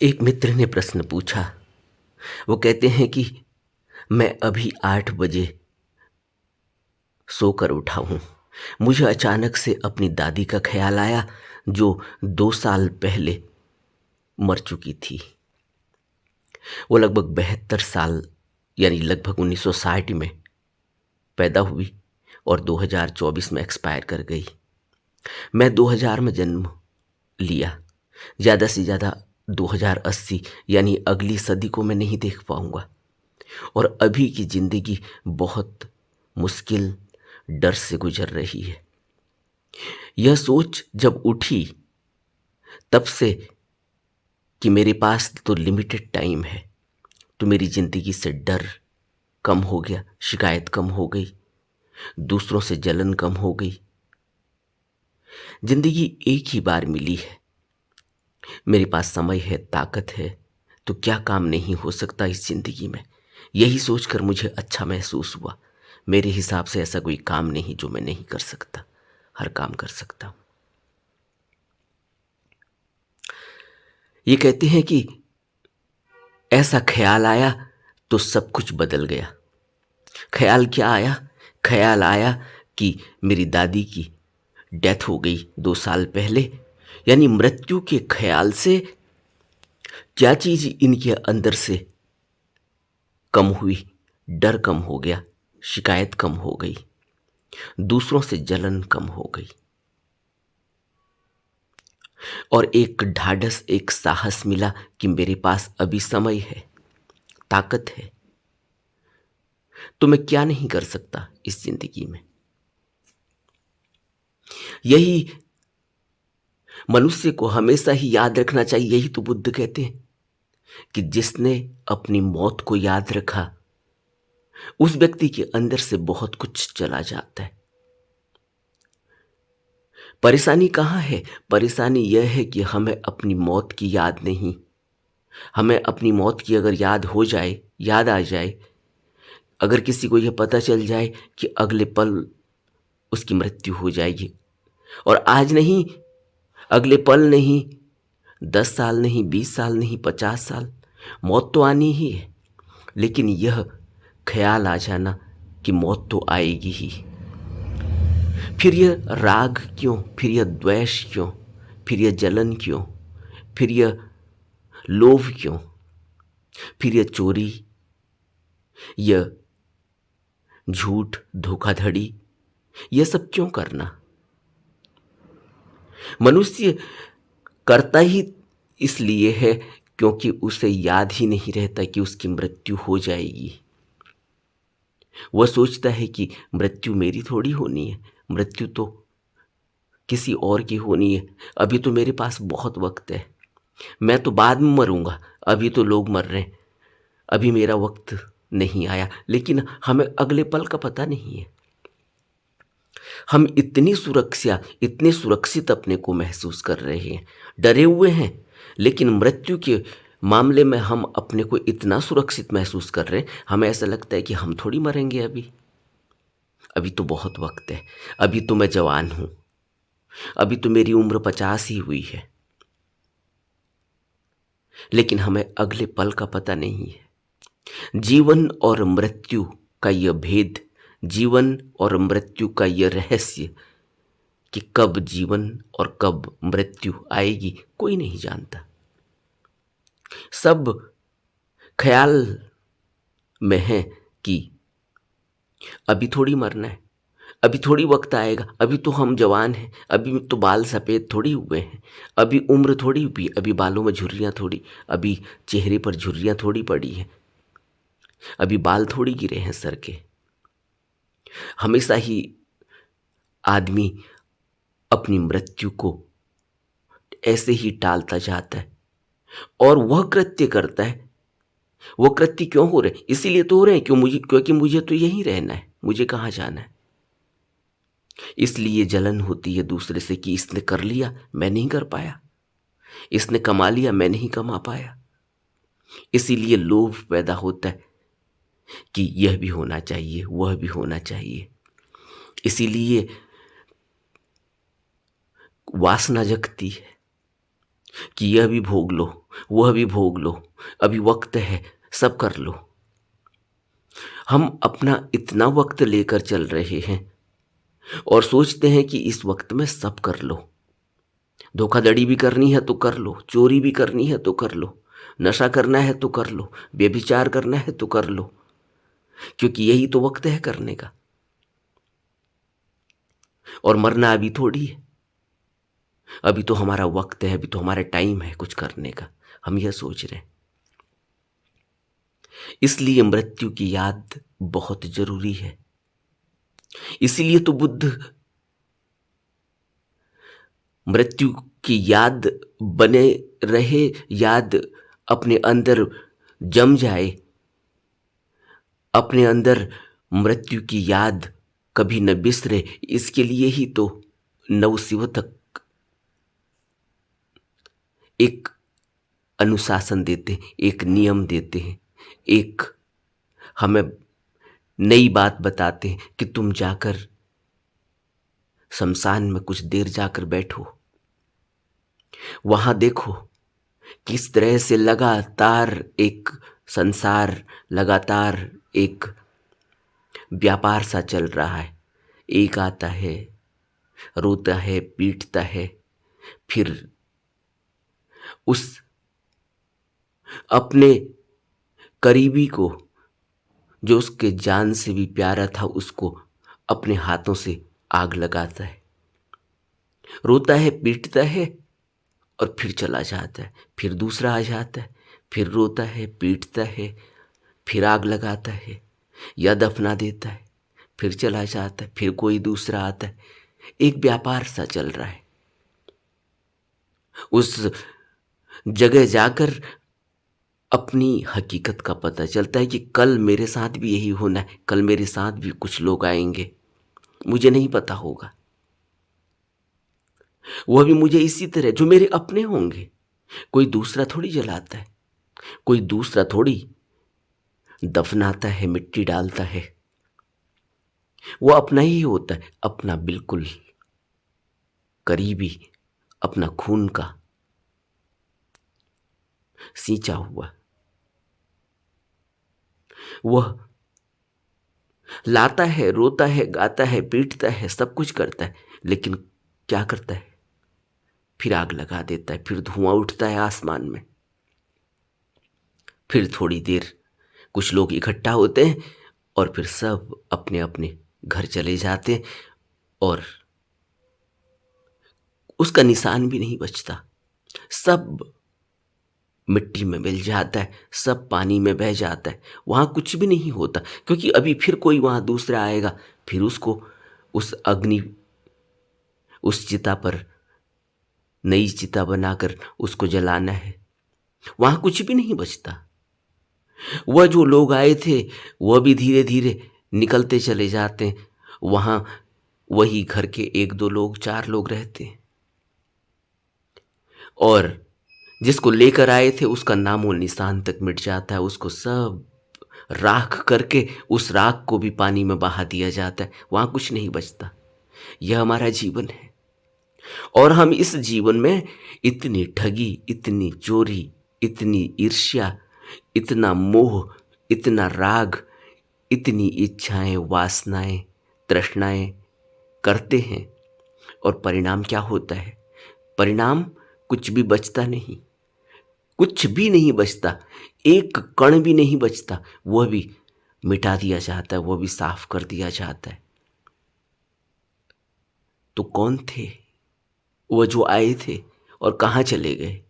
एक मित्र ने प्रश्न पूछा। वो कहते हैं कि मैं अभी 8 बजे सोकर उठा हूँ। मुझे अचानक से अपनी दादी का ख्याल आया जो 2 साल पहले मर चुकी थी। वो लगभग 72 साल यानी लगभग 1960 में पैदा हुई और 2024 में एक्सपायर कर गई। मैं 2000 में जन्म लिया। ज़्यादा से ज़्यादा 2080 यानी अगली सदी को मैं नहीं देख पाऊंगा। और अभी की ज़िंदगी बहुत मुश्किल डर से गुजर रही है। यह सोच जब उठी तब से कि मेरे पास तो लिमिटेड टाइम है, तो मेरी ज़िंदगी से डर कम हो गया, शिकायत कम हो गई, दूसरों से जलन कम हो गई। ज़िंदगी एक ही बार मिली है, मेरे पास समय है, ताकत है, तो क्या काम नहीं हो सकता इस ज़िंदगी में। यही सोचकर मुझे अच्छा महसूस हुआ। मेरे हिसाब से ऐसा कोई काम नहीं जो मैं नहीं कर सकता, हर काम कर सकता हूँ। ये कहते हैं कि ऐसा ख्याल आया तो सब कुछ बदल गया। ख्याल क्या आया? ख्याल आया कि मेरी दादी की डेथ हो गई 2 साल पहले, यानी मृत्यु के ख्याल से क्या चीज़ इनके अंदर से कम हुई, डर कम हो गया, शिकायत कम हो गई, दूसरों से जलन कम हो गई और एक ढाढ़स, एक साहस मिला कि मेरे पास अभी समय है, ताकत है, तो मैं क्या नहीं कर सकता इस जिंदगी में। यही मनुष्य को हमेशा ही याद रखना चाहिए। यही तो बुद्ध कहते हैं कि जिसने अपनी मौत को याद रखा उस व्यक्ति के अंदर से बहुत कुछ चला जाता है। परेशानी कहाँ है? परेशानी यह है कि हमें अपनी मौत की याद नहीं। हमें अपनी मौत की अगर याद हो जाए, याद आ जाए, अगर किसी को यह पता चल जाए कि अगले पल उसकी मृत्यु हो जाएगी, और आज नहीं, अगले पल नहीं, 10 साल नहीं, 20 साल नहीं, 50 साल, मौत तो आनी ही है। लेकिन यह ख्याल आ जाना कि मौत तो आएगी ही, फिर यह राग क्यों, फिर यह द्वेष क्यों, फिर यह जलन क्यों, फिर यह लोभ क्यों, फिर यह चोरी, यह झूठ, धोखाधड़ी, यह सब क्यों करना? मनुष्य करता ही इसलिए है क्योंकि उसे याद ही नहीं रहता कि उसकी मृत्यु हो जाएगी। वह सोचता है कि मृत्यु मेरी थोड़ी होनी है, मृत्यु तो किसी और की होनी है। अभी तो मेरे पास बहुत वक्त है, मैं तो बाद में मरूंगा, अभी तो लोग मर रहे हैं, अभी मेरा वक्त नहीं आया। लेकिन हमें अगले पल का पता नहीं है। हम इतनी सुरक्षा, इतने सुरक्षित अपने को महसूस कर रहे हैं, डरे हुए हैं, लेकिन मृत्यु के मामले में हम अपने को इतना सुरक्षित महसूस कर रहे हैं, हमें ऐसा लगता है कि हम थोड़ी मरेंगे अभी, अभी तो बहुत वक्त है, अभी तो मैं जवान हूं, अभी तो मेरी उम्र 50 ही हुई है। लेकिन हमें अगले पल का पता नहीं है। जीवन और मृत्यु का यह भेद, जीवन और मृत्यु का यह रहस्य कि कब जीवन और कब मृत्यु आएगी, कोई नहीं जानता। सब ख्याल में है कि अभी थोड़ी मरना है, अभी थोड़ी वक्त आएगा, अभी तो हम जवान हैं, अभी तो बाल सफ़ेद थोड़ी हुए हैं, अभी उम्र थोड़ी हुई, अभी बालों में झुर्रियाँ थोड़ी, अभी चेहरे पर झुर्रियाँ थोड़ी पड़ी हैं, अभी बाल थोड़ी गिरे हैं सर के। हमेशा ही आदमी अपनी मृत्यु को ऐसे ही टालता जाता है और वह कृत्य करता है। वो कृत्य क्यों हो रहे? इसीलिए तो हो रहे हैं क्योंकि मुझे तो यहीं रहना है, मुझे कहाँ जाना है। इसलिए जलन होती है दूसरे से कि इसने कर लिया, मैं नहीं कर पाया, इसने कमा लिया, मैं नहीं कमा पाया। इसीलिए लोभ पैदा होता है कि यह भी होना चाहिए, वह भी होना चाहिए। इसीलिए वासना जगती है, कि यह भी भोग लो, वह भी भोग लो, अभी वक्त है, सब कर लो। हम अपना इतना वक्त लेकर चल रहे हैं और सोचते हैं कि इस वक्त में सब कर लो। धोखाधड़ी भी करनी है तो कर लो, चोरी भी करनी है तो कर लो, नशा करना है तो कर लो, व्यभिचार करना है तो कर लो, क्योंकि यही तो वक्त है करने का। और मरना अभी थोड़ी है, अभी तो हमारा वक्त है, अभी तो हमारा टाइम है कुछ करने का। हम यह सोच रहे हैं। इसलिए मृत्यु की याद बहुत जरूरी है। इसीलिए तो बुद्ध मृत्यु की याद बने रहे, याद अपने अंदर जम जाए, अपने अंदर मृत्यु की याद कभी न बिसरे, इसके लिए ही तो नवशिवतक एक अनुशासन देते हैं, एक नियम देते हैं, एक हमें नई बात बताते हैं कि तुम जाकर शमशान में कुछ देर जाकर बैठो, वहां देखो किस तरह से लगातार एक संसार, लगातार एक व्यापार सा चल रहा है। एक आता है, रोता है, पीटता है, फिर उस अपने करीबी को, जो उसके जान से भी प्यारा था, उसको अपने हाथों से आग लगाता है। रोता है, पीटता है और फिर चला जाता है। फिर दूसरा आ जाता है, फिर रोता है, पीटता है, फिर आग लगाता है या दफना देता है, फिर चला जाता है, फिर कोई दूसरा आता है। एक व्यापार सा चल रहा है। उस जगह जाकर अपनी हकीकत का पता चलता है कि कल मेरे साथ भी यही होना है, कल मेरे साथ भी कुछ लोग आएंगे, मुझे नहीं पता होगा, वह भी मुझे इसी तरह जो मेरे अपने होंगे। कोई दूसरा थोड़ी जलाता है, कोई दूसरा थोड़ी दफनाता है, मिट्टी डालता है। वो अपना ही होता है, अपना बिल्कुल करीबी, अपना खून का सींचा हुआ। वह लाता है, रोता है, गाता है, पीटता है, सब कुछ करता है, लेकिन क्या करता है? फिर आग लगा देता है, फिर धुआं उठता है आसमान में। फिर थोड़ी देर कुछ लोग इकट्ठा होते हैं और फिर सब अपने अपने घर चले जाते हैं और उसका निशान भी नहीं बचता। सब मिट्टी में मिल जाता है, सब पानी में बह जाता है, वहाँ कुछ भी नहीं होता, क्योंकि अभी फिर कोई वहाँ दूसरा आएगा, फिर उसको उस अग्नि, उस चिता पर नई चिता बनाकर उसको जलाना है। वहाँ कुछ भी नहीं बचता। वह जो लोग आए थे वह भी धीरे धीरे निकलते चले जाते हैं। वहाँ वही घर के एक दो लोग, चार लोग रहते हैं और जिसको लेकर आए थे उसका नामो निशान तक मिट जाता है। उसको सब राख करके उस राख को भी पानी में बहा दिया जाता है, वहाँ कुछ नहीं बचता। यह हमारा जीवन है और हम इस जीवन में इतनी ठगी, इतनी चोरी, इतनी ईर्ष्या, इतना मोह, इतना राग, इतनी इच्छाएं, वासनाएं, तृष्णाएं करते हैं और परिणाम क्या होता है? परिणाम कुछ भी बचता नहीं, कुछ भी नहीं बचता, एक कण भी नहीं बचता, वह भी मिटा दिया जाता है, वह भी साफ कर दिया जाता है। तो कौन थे वह जो आए थे और कहाँ चले गए?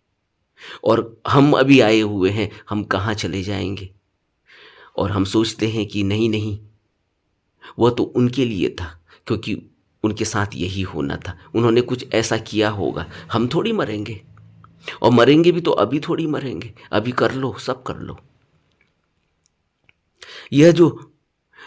और हम अभी आए हुए हैं, हम कहाँ चले जाएंगे? और हम सोचते हैं कि नहीं नहीं, वह तो उनके लिए था, क्योंकि उनके साथ यही होना था, उन्होंने कुछ ऐसा किया होगा। हम थोड़ी मरेंगे, और मरेंगे भी तो अभी थोड़ी मरेंगे, अभी कर लो, सब कर लो। यह जो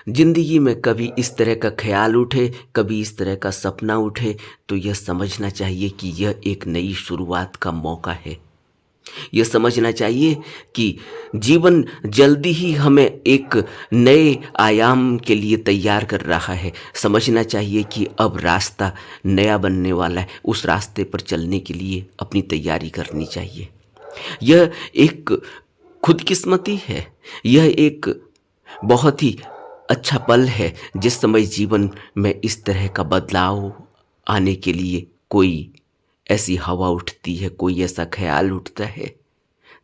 जिंदगी में कभी इस तरह का ख्याल उठे, कभी इस तरह का सपना उठे, तो यह समझना चाहिए कि यह एक नई शुरुआत का मौका है। ये समझना चाहिए कि जीवन जल्दी ही हमें एक नए आयाम के लिए तैयार कर रहा है। समझना चाहिए कि अब रास्ता नया बनने वाला है, उस रास्ते पर चलने के लिए अपनी तैयारी करनी चाहिए। यह एक खुदकिस्मती है, यह एक बहुत ही अच्छा पल है जिस समय जीवन में इस तरह का बदलाव आने के लिए कोई ऐसी हवा उठती है, कोई ऐसा ख्याल उठता है,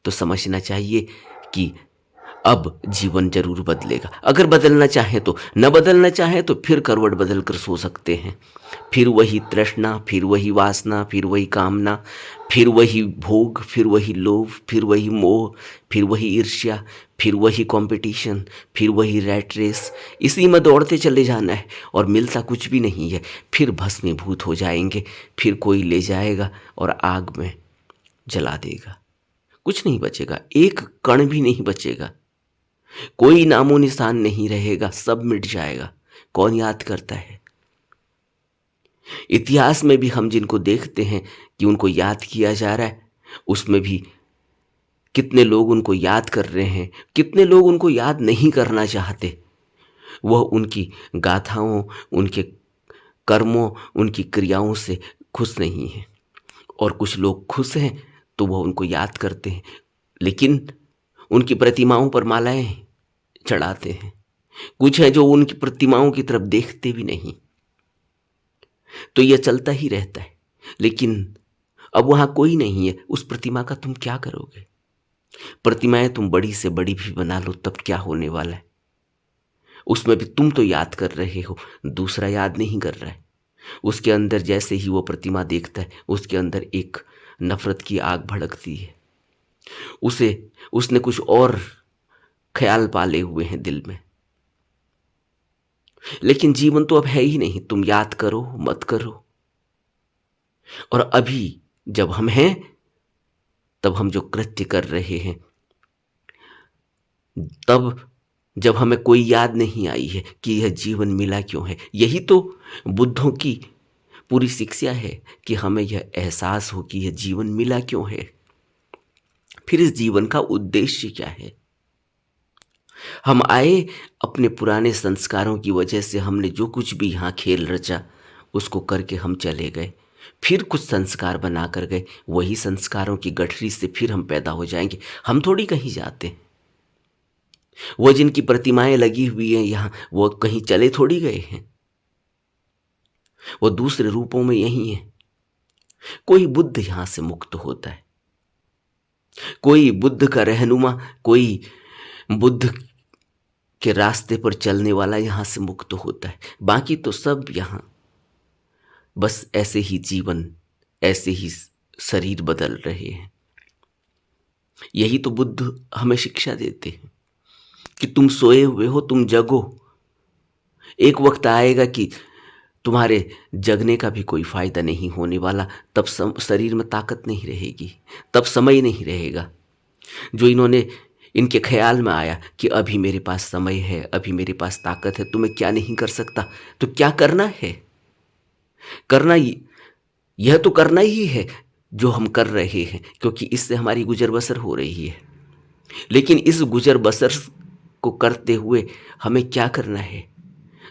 तो समझना चाहिए कि अब जीवन जरूर बदलेगा। अगर बदलना चाहे तो, न बदलना चाहे तो फिर करवट बदल कर सो सकते हैं। फिर वही तृष्णा, फिर वही वासना, फिर वही कामना, फिर वही भोग, फिर वही लोभ, फिर वही मोह, फिर वही ईर्ष्या, फिर वही कंपटीशन, फिर वही रैट रेस। इसी में दौड़ते चले जाना है और मिलता कुछ भी नहीं है। फिर भस्मीभूत हो जाएंगे, फिर कोई ले जाएगा और आग में जला देगा। कुछ नहीं बचेगा, एक कण भी नहीं बचेगा, कोई नामो निशान नहीं रहेगा, सब मिट जाएगा। कौन याद करता है? इतिहास में भी हम जिनको देखते हैं कि उनको याद किया जा रहा है, उसमें भी कितने लोग उनको याद कर रहे हैं, कितने लोग उनको याद नहीं करना चाहते। वह उनकी गाथाओं, उनके कर्मों, उनकी क्रियाओं से खुश नहीं है। और कुछ लोग खुश हैं तो वह उनको याद करते हैं, लेकिन उनकी प्रतिमाओं पर मालाएं चढ़ाते हैं। कुछ है जो उनकी प्रतिमाओं की तरफ देखते भी नहीं। तो यह चलता ही रहता है। लेकिन अब वहां कोई नहीं है, उस प्रतिमा का तुम क्या करोगे? प्रतिमाएं तुम बड़ी से बड़ी भी बना लो, तब क्या होने वाला है? उसमें भी तुम तो याद कर रहे हो, दूसरा याद नहीं कर रहा है। उसके अंदर जैसे ही वो प्रतिमा देखता है, उसके अंदर एक नफरत की आग भड़कती है। उसने कुछ और ख्याल पाले हुए हैं दिल में। लेकिन जीवन तो अब है ही नहीं, तुम याद करो मत करो। और अभी जब हम हैं, तब हम जो कृत्य कर रहे हैं, तब जब हमें कोई याद नहीं आई है कि यह जीवन मिला क्यों है। यही तो बुद्धों की पूरी शिक्षा है कि हमें यह एहसास हो कि यह जीवन मिला क्यों है, फिर इस जीवन का उद्देश्य क्या है। हम आए अपने पुराने संस्कारों की वजह से, हमने जो कुछ भी यहाँ खेल रचा उसको करके हम चले गए, फिर कुछ संस्कार बना कर गए। वही संस्कारों की गठरी से फिर हम पैदा हो जाएंगे। हम थोड़ी कहीं जाते हैं। वो जिनकी प्रतिमाएं लगी हुई हैं यहाँ, वो कहीं चले थोड़ी गए हैं, वो दूसरे रूपों में यही है। कोई बुद्ध यहां से मुक्त होता है, कोई बुद्ध का रहनुमा, कोई बुद्ध के रास्ते पर चलने वाला यहां से मुक्त होता है। बाकी तो सब यहां बस ऐसे ही जीवन, ऐसे ही शरीर बदल रहे हैं। यही तो बुद्ध हमें शिक्षा देते हैं कि तुम सोए हुए हो, तुम जगो। एक वक्त आएगा कि तुम्हारे जगने का भी कोई फायदा नहीं होने वाला। तब शरीर में ताकत नहीं रहेगी, तब समय नहीं रहेगा। जो इनके ख्याल में आया कि अभी मेरे पास समय है, अभी मेरे पास ताकत है, तो मैं क्या नहीं कर सकता। तो क्या करना है? यह तो करना ही है जो हम कर रहे हैं, क्योंकि इससे हमारी गुजर बसर हो रही है। लेकिन इस गुजर बसर को करते हुए हमें क्या करना है?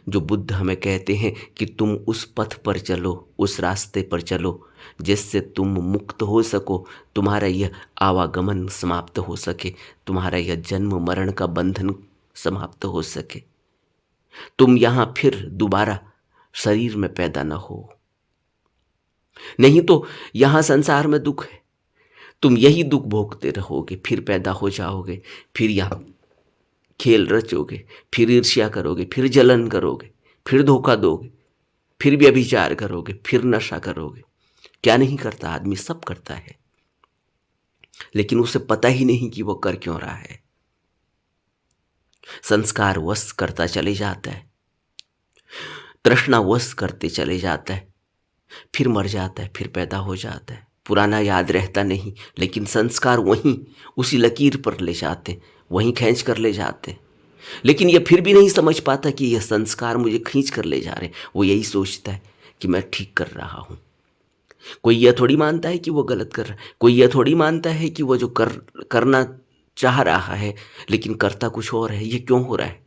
जो बुद्ध हमें कहते हैं कि तुम उस पथ पर चलो, उस रास्ते पर चलो जिससे तुम मुक्त हो सको, तुम्हारा यह आवागमन समाप्त हो सके, तुम्हारा यह जन्म मरण का बंधन समाप्त हो सके, तुम यहां फिर दोबारा शरीर में पैदा न हो। नहीं तो यहां संसार में दुख है, तुम यही दुख भोगते रहोगे, फिर पैदा हो जाओगे, फिर यहां खेल रचोगे, फिर ईर्ष्या करोगे, फिर जलन करोगे, फिर धोखा दोगे, फिर व्यभिचार करोगे, फिर नशा करोगे। क्या नहीं करता आदमी? सब करता है, लेकिन उसे पता ही नहीं कि वो कर क्यों रहा है। संस्कार वश करता चले जाता है, तृष्णा वश करते चले जाता है, फिर मर जाता है, फिर पैदा हो जाता है। पुराना याद रहता नहीं, लेकिन संस्कार वहीं उसी लकीर पर ले जाते, वहीं खींच कर ले जाते। लेकिन यह फिर भी नहीं समझ पाता कि यह संस्कार मुझे खींच कर ले जा रहे। वो यही सोचता है कि मैं ठीक कर रहा हूं। कोई यह थोड़ी मानता है कि वो गलत कर रहा है, कोई यह थोड़ी मानता है कि वो जो करना चाह रहा है लेकिन करता कुछ और है, ये क्यों हो रहा है।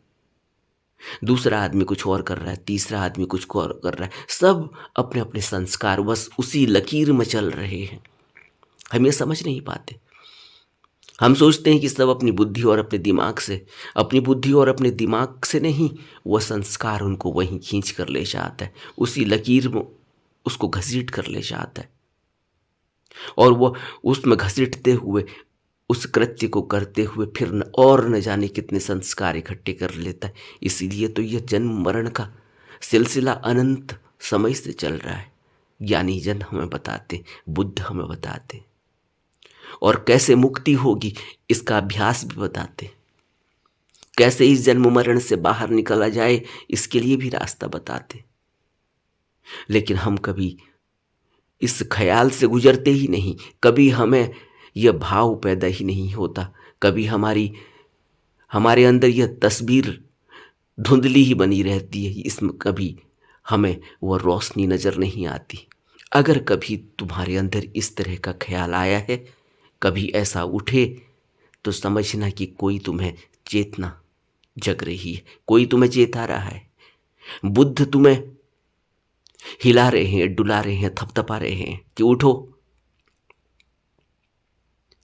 दूसरा आदमी कुछ और कर रहा है, तीसरा आदमी कुछ और कर रहा है, सब अपने अपने संस्कार बस उसी लकीर में चल रहे हैं। हम ये समझ नहीं पाते। हम सोचते हैं कि सब अपनी बुद्धि और अपने दिमाग से, अपनी बुद्धि और अपने दिमाग से नहीं, वह संस्कार उनको वहीं खींच कर ले जाता है, उसी लकीर में उसको घसीट कर ले जाता है, और वह उसमें घसीटते हुए, उस कृत्य को करते हुए फिर न जाने कितने संस्कार इकट्ठे कर लेता है। इसीलिए तो यह जन्म मरण का सिलसिला अनंत समय से चल रहा है। ज्ञानी जन हमें बताते, बुद्ध हमें बताते, और कैसे मुक्ति होगी इसका अभ्यास भी बताते, कैसे इस जन्म मरण से बाहर निकला जाए इसके लिए भी रास्ता बताते। लेकिन हम कभी इस ख्याल से गुजरते ही नहीं, कभी हमें यह भाव पैदा ही नहीं होता, कभी हमारे अंदर यह तस्वीर धुंधली ही बनी रहती है, इसमें कभी हमें वह रोशनी नजर नहीं आती। अगर कभी तुम्हारे अंदर इस तरह का ख्याल आया है, कभी ऐसा उठे, तो समझना कि कोई तुम्हें चेतना जग रही है, कोई तुम्हें चेता रहा है। बुद्ध तुम्हें हिला रहे हैं, डुला रहे हैं, थपथपा रहे हैं कि उठो,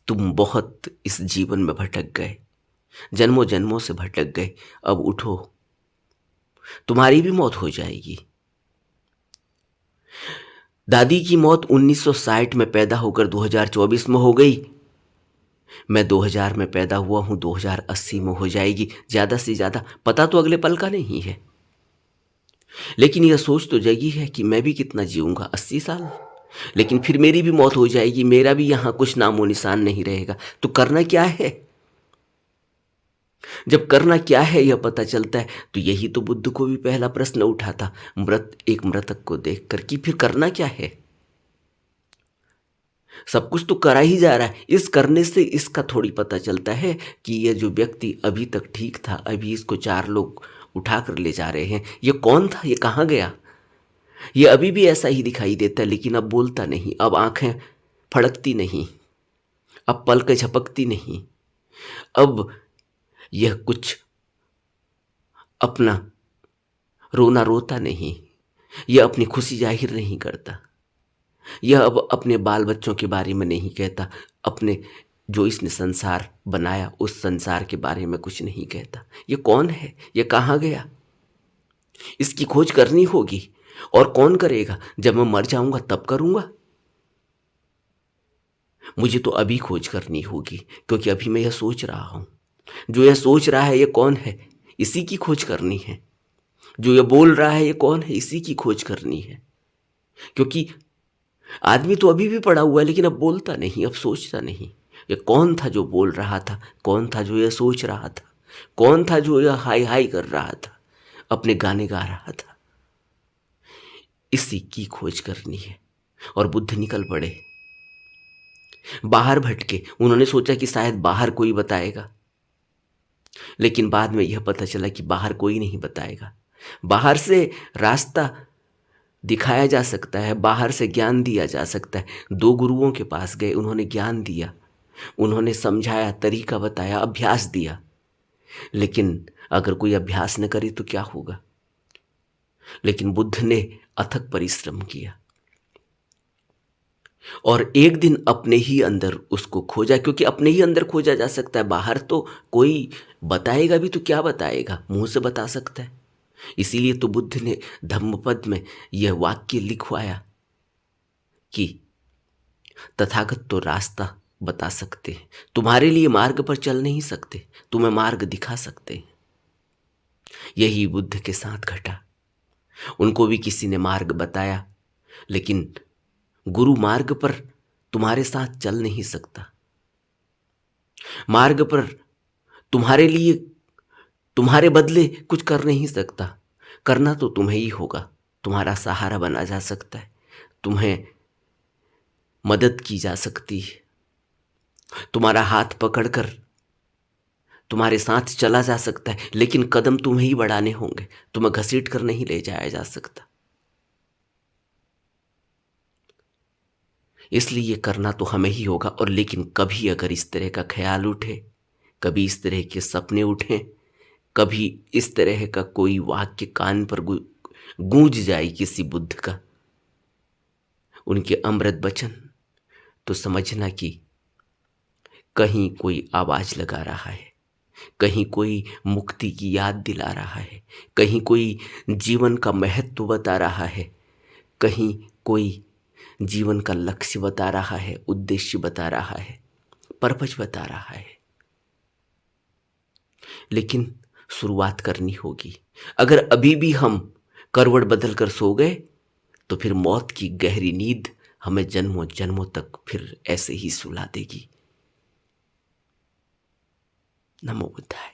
तुम बहुत इस जीवन में भटक गए, जन्मों जन्मों से भटक गए, अब उठो, तुम्हारी भी मौत हो जाएगी। दादी की मौत 1960 में पैदा होकर 2024 में हो गई, मैं 2000 में पैदा हुआ हूं, 2080 में हो जाएगी, ज्यादा से ज्यादा। पता तो अगले पल का नहीं है, लेकिन यह सोच तो जगी है कि मैं भी कितना जीऊंगा, 80 साल, लेकिन फिर मेरी भी मौत हो जाएगी, मेरा भी यहां कुछ नामो निशान नहीं रहेगा। तो करना क्या है? जब करना क्या है यह पता चलता है, तो यही तो बुद्ध को भी पहला प्रश्न उठा था एक मृतक को देखकर कि फिर करना क्या है। सब कुछ तो करा ही जा रहा है, इस करने से इसका थोड़ी पता चलता है कि यह जो व्यक्ति अभी तक ठीक था, अभी इसको 4 लोग उठा कर ले जा रहे हैं, ये कौन था, ये कहाँ गया। ये अभी भी ऐसा ही दिखाई देता है, लेकिन अब बोलता नहीं, अब आंखें फड़कती नहीं, अब पलकें झपकती नहीं, अब यह कुछ अपना रोना रोता नहीं, यह अपनी खुशी जाहिर नहीं करता, यह अब अपने बाल बच्चों के बारे में नहीं कहता, अपने जो इसने संसार बनाया उस संसार के बारे में कुछ नहीं कहता। यह कौन है, यह कहाँ गया, इसकी खोज करनी होगी। और कौन करेगा? जब मैं मर जाऊंगा तब करूंगा। मुझे तो अभी खोज करनी होगी, क्योंकि अभी मैं यह सोच रहा हूं। जो यह सोच रहा है यह कौन है, इसी की खोज करनी है। जो यह बोल रहा है यह कौन है, इसी की खोज करनी है। क्योंकि आदमी तो अभी भी पड़ा हुआ है, लेकिन अब बोलता नहीं, अब सोचता नहीं। ये कौन था जो बोल रहा था, कौन था जो यह सोच रहा था, कौन था जो यह हाय हाय कर रहा था, अपने गाने गा रहा था। इसी की खोज करनी है। और बुद्ध निकल पड़े, बाहर भटके। उन्होंने सोचा कि शायद बाहर कोई बताएगा, लेकिन बाद में यह पता चला कि बाहर कोई नहीं बताएगा। बाहर से रास्ता दिखाया जा सकता है, बाहर से ज्ञान दिया जा सकता है। 2 गुरुओं के पास गए, उन्होंने ज्ञान दिया, उन्होंने समझाया, तरीका बताया, अभ्यास दिया। लेकिन अगर कोई अभ्यास न करे तो क्या होगा। लेकिन बुद्ध ने अथक परिश्रम किया और एक दिन अपने ही अंदर उसको खोजा, क्योंकि अपने ही अंदर खोजा जा सकता है। बाहर तो कोई बताएगा भी तो क्या बताएगा, मुंह से बता सकता है। इसीलिए तो बुद्ध ने धम्मपद में यह वाक्य लिखवाया कि तथागत तो रास्ता बता सकते हैं, तुम्हारे लिए मार्ग पर चल नहीं सकते, तुम्हें मार्ग दिखा सकते हैं। यही बुद्ध के साथ घटा। उनको भी किसी ने मार्ग बताया, लेकिन गुरु मार्ग पर तुम्हारे साथ चल नहीं सकता। मार्ग पर तुम्हारे लिए, तुम्हारे बदले कुछ कर नहीं सकता। करना तो तुम्हें ही होगा। तुम्हारा सहारा बना जा सकता है, तुम्हें मदद की जा सकती है, तुम्हारा हाथ पकड़कर तुम्हारे साथ चला जा सकता है, लेकिन कदम तुम्हें ही बढ़ाने होंगे, तुम्हें घसीट कर नहीं ले जाया जा सकता। इसलिए ये करना तो हमें ही होगा। और लेकिन कभी अगर इस तरह का ख्याल उठे, कभी इस तरह के सपने उठें, कभी इस तरह का कोई वाक्य कान पर गूंज जाए किसी बुद्ध का, उनके अमृत वचन, तो समझना कि कहीं कोई आवाज लगा रहा है, कहीं कोई मुक्ति की याद दिला रहा है, कहीं कोई जीवन का महत्व बता रहा है, कहीं कोई जीवन का लक्ष्य बता रहा है, उद्देश्य बता रहा है, पर्पज बता रहा है। लेकिन शुरुआत करनी होगी। अगर अभी भी हम करवट बदल कर सो गए तो फिर मौत की गहरी नींद हमें जन्मों जन्मों तक फिर ऐसे ही सुला देगी। नमो बुद्धाय।